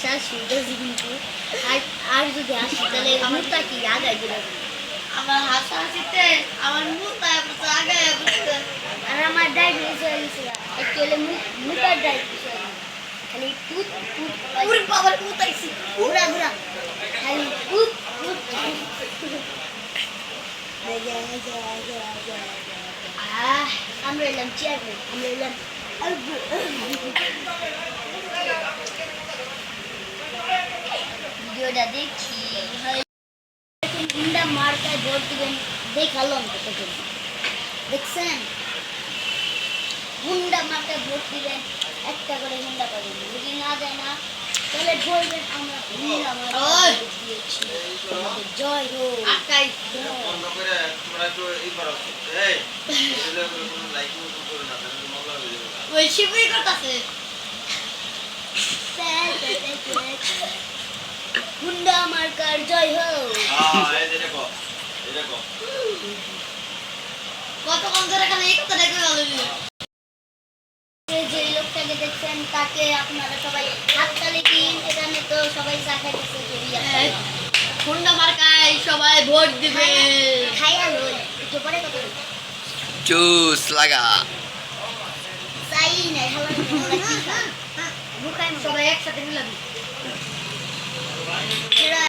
হাসা শুনতেছি কিন্তু আর যদি হাসি তাহলে মুখটা কি আগায় দিলে আমার হাসা হাসিতে আমার মুখটা আগায় বুঝতে আর আমার ডায়াবেটিস হয়ে গেছে অ্যাকচুয়ালি মুখের ডায়াবেটিস হয়ে গেছে খালি টুট টুট পুরি বাবার মুতাইছি ঘুরা ঘুরা খালি টুট টুট আমরা এলাম চেয়ারম্যান আমরা এলাম ভিডিওটা দেখি হুন্ডা মার্কায় ভোট দিবেন দেখালাম কতজন দেখছেন হুন্ডা মার্কায় ভোট দিবেন একটা করে হুন্ডা পাবেন যদি না দেয় না তাহলে বলবেন আমরা হুন্ডা মার্কায় ভোট দিয়েছি আমাদের জয় হোক আকাই বন্ধ করে তোমরা একটু এই করো এই এগুলো কোনো লাইক করে না তাহলে মজা হয়ে যাবে ওই শিবই করতেছে হুন্ডা মার্কার জয় হোক এই যে দেখো কতক্ষণ ধরে খালি এই কথা দেখে গেল যে লোকটাকে দেখছেন তাকে আপনারা সবাই হাততালি দিন এখানে তো সবাই চা খাইতেছে কেউই আছে হুন্ডা মার্কায় সবাই ভোট দিবে খাইয়া লই একটু পরে কথা বলি জুস লাগা চাই নাই হালা বুকাই সবাই একসাথে মিলাবি সেটা